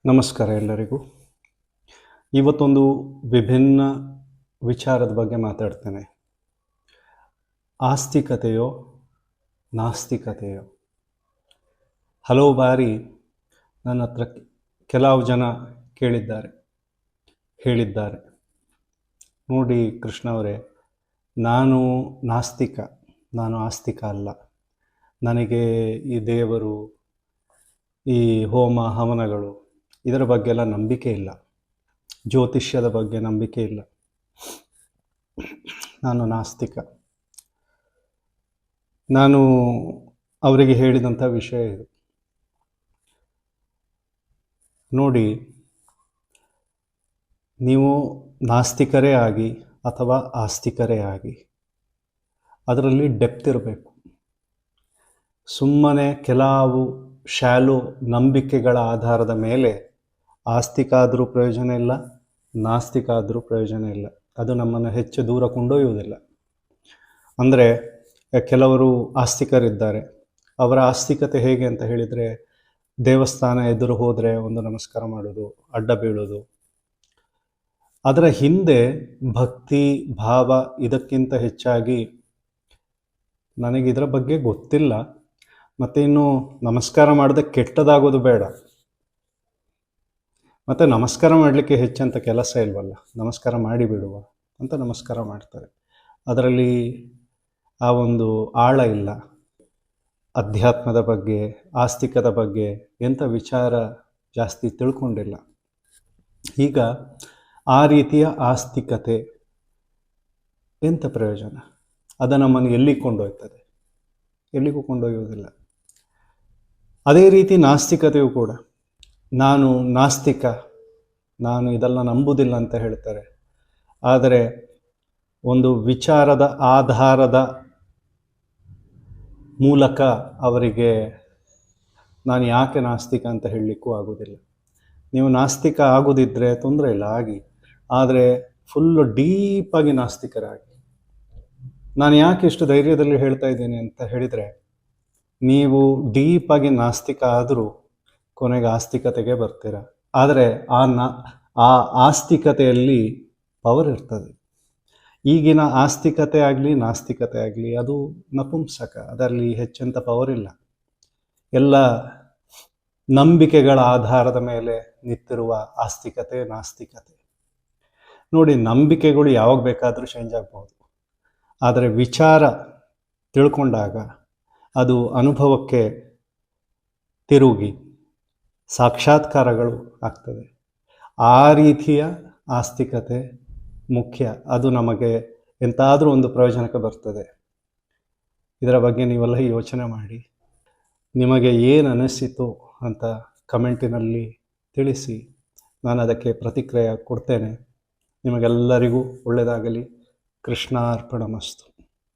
ನಮಸ್ಕಾರ ಎಲ್ಲರಿಗೂ. ಇವತ್ತೊಂದು ವಿಭಿನ್ನ ವಿಚಾರದ ಬಗ್ಗೆ ಮಾತಾಡ್ತೇನೆ. ಆಸ್ತಿಕತೆಯೋ ನಾಸ್ತಿಕತೆಯೋ? ಹಲವು ಬಾರಿ ನನ್ನ ಹತ್ರ ಕೆಲವು ಜನ ಹೇಳಿದ್ದಾರೆ, ನೋಡಿ ಕೃಷ್ಣ ಅವರೇ, ನಾನು ನಾಸ್ತಿಕ, ನಾನು ಆಸ್ತಿಕ ಅಲ್ಲ. ನನಗೆ ಈ ದೇವರು, ಈ ಹೋಮ ಹವನಗಳು ಇದರ ಬಗ್ಗೆ ಎಲ್ಲ ನಂಬಿಕೆ ಇಲ್ಲ, ಜ್ಯೋತಿಷ್ಯದ ಬಗ್ಗೆ ನಂಬಿಕೆ ಇಲ್ಲ, ನಾನು ನಾಸ್ತಿಕ. ನಾನು ಅವರಿಗೆ ಹೇಳಿದಂಥ ವಿಷಯ ಇದು. ನೋಡಿ, ನೀವು ನಾಸ್ತಿಕರೇ ಆಗಿ ಅಥವಾ ಆಸ್ತಿಕರೇ ಆಗಿ ಅದರಲ್ಲಿ ಡೆಪ್ತ್ ಇರಬೇಕು. ಸುಮ್ಮನೆ ಕೆಲವು ಶಾಲು ನಂಬಿಕೆಗಳ ಆಧಾರದ ಮೇಲೆ ಆಸ್ತಿಕ ಆದರೂ ಪ್ರಯೋಜನ ಇಲ್ಲ, ನಾಸ್ತಿಕ ಆದರೂ ಪ್ರಯೋಜನ ಇಲ್ಲ. ಅದು ನಮ್ಮನ್ನು ಹೆಚ್ಚು ದೂರ ಕೊಂಡೊಯ್ಯುವುದಿಲ್ಲ. ಅಂದರೆ ಕೆಲವರು ಆಸ್ತಿಕರಿದ್ದಾರೆ, ಅವರ ಆಸ್ತಿಕತೆ ಹೇಗೆ ಅಂತ ಹೇಳಿದರೆ, ದೇವಸ್ಥಾನ ಎದುರು ಹೋದರೆ ಒಂದು ನಮಸ್ಕಾರ ಮಾಡೋದು, ಅಡ್ಡ ಬೀಳೋದು. ಅದರ ಹಿಂದೆ ಭಕ್ತಿ ಭಾವ ಇದಕ್ಕಿಂತ ಹೆಚ್ಚಾಗಿ ನನಗಿದರ ಬಗ್ಗೆ ಗೊತ್ತಿಲ್ಲ, ಮತ್ತು ಇನ್ನು ನಮಸ್ಕಾರ ಮಾಡದೆ ಕೆಟ್ಟದಾಗೋದು ಬೇಡ, ಮತ್ತು ನಮಸ್ಕಾರ ಮಾಡಲಿಕ್ಕೆ ಹೆಚ್ಚಂತ ಕೆಲಸ ಇಲ್ವಲ್ಲ, ನಮಸ್ಕಾರ ಮಾಡಿಬಿಡುವ ಅಂತ ನಮಸ್ಕಾರ ಮಾಡ್ತಾರೆ. ಅದರಲ್ಲಿ ಆ ಒಂದು ಆಳ ಇಲ್ಲ. ಅಧ್ಯಾತ್ಮದ ಬಗ್ಗೆ, ಆಸ್ತಿಕದ ಬಗ್ಗೆ ಎಂಥ ವಿಚಾರ ಜಾಸ್ತಿ ತಿಳ್ಕೊಂಡಿಲ್ಲ. ಈಗ ಆ ರೀತಿಯ ಆಸ್ತಿಕತೆ ಎಂಥ ಪ್ರಯೋಜನ? ಅದು ನಮ್ಮನ್ನು ಎಲ್ಲಿಗೆ ಕೊಂಡೊಯ್ತದೆ? ಎಲ್ಲಿಗೂ ಕೊಂಡೊಯ್ಯುವುದಿಲ್ಲ. ಅದೇ ರೀತಿ ನಾಸ್ತಿಕತೆಯು ಕೂಡ, ನಾನು ನಾಸ್ತಿಕ, ನಾನು ಇದೆಲ್ಲ ನಂಬುವುದಿಲ್ಲ ಅಂತ ಹೇಳ್ತಾರೆ. ಆದರೆ ಒಂದು ವಿಚಾರದ ಆಧಾರದ ಮೂಲಕ ಅವರಿಗೆ ನಾನು ಯಾಕೆ ನಾಸ್ತಿಕ ಅಂತ ಹೇಳಲಿಕ್ಕೂ ಆಗೋದಿಲ್ಲ. ನೀವು ನಾಸ್ತಿಕ ಆಗೋದಿದ್ದರೆ ತೊಂದರೆ ಇಲ್ಲ, ಆಗಿ. ಆದರೆ ಫುಲ್ಲು ಡೀಪಾಗಿ ನಾಸ್ತಿಕರಾಗಿ. ನಾನು ಯಾಕೆ ಇಷ್ಟು ಧೈರ್ಯದಲ್ಲಿ ಹೇಳ್ತಾ ಇದ್ದೀನಿ ಅಂತ ಹೇಳಿದರೆ, ನೀವು ಡೀಪಾಗಿ ನಾಸ್ತಿಕ ಆದರೂ ಕೊನೆಗೆ ಆಸ್ತಿಕತೆಗೆ ಬರ್ತೀರ. ಆದರೆ ಆ ಆಸ್ತಿಕತೆಯಲ್ಲಿ ಪವರ್ ಇರ್ತದೆ. ಈಗಿನ ಆಸ್ತಿಕತೆ ಆಗಲಿ ನಾಸ್ತಿಕತೆ ಆಗಲಿ ಅದು ನಪುಂಸಕ, ಅದರಲ್ಲಿ ಹೆಚ್ಚಂತ ಪವರ್ ಇಲ್ಲ. ಎಲ್ಲ ನಂಬಿಕೆಗಳ ಆಧಾರದ ಮೇಲೆ ನಿಂತಿರುವ ಆಸ್ತಿಕತೆ ನಾಸ್ತಿಕತೆ. ನೋಡಿ, ನಂಬಿಕೆಗಳು ಯಾವಾಗ ಬೇಕಾದರೂ ಚೇಂಜ್ ಆಗ್ಬೋದು, ಆದರೆ ವಿಚಾರ ತಿಳ್ಕೊಂಡಾಗ ಅದು ಅನುಭವಕ್ಕೆ ತಿರುಗಿ ಸಾಕ್ಷಾತ್ಕಾರಗಳು ಆಗ್ತದೆ. ಆ ರೀತಿಯ ಆಸ್ತಿಕತೆ ಮುಖ್ಯ. ಅದು ನಮಗೆ ಎಂತಾದರೂ ಒಂದು ಪ್ರಯೋಜನಕ್ಕೆ ಬರ್ತದೆ. ಇದರ ಬಗ್ಗೆ ನೀವೆಲ್ಲ ಯೋಚನೆ ಮಾಡಿ. ನಿಮಗೆ ಏನು ಅನಿಸಿತು ಅಂತ ಕಮೆಂಟಿನಲ್ಲಿ ತಿಳಿಸಿ, ನಾನು ಅದಕ್ಕೆ ಪ್ರತಿಕ್ರಿಯೆ ಕೊಡ್ತೇನೆ. ನಿಮಗೆಲ್ಲರಿಗೂ ಒಳ್ಳೆಯದಾಗಲಿ. ಕೃಷ್ಣಾರ್ಪಣಮಸ್ತು.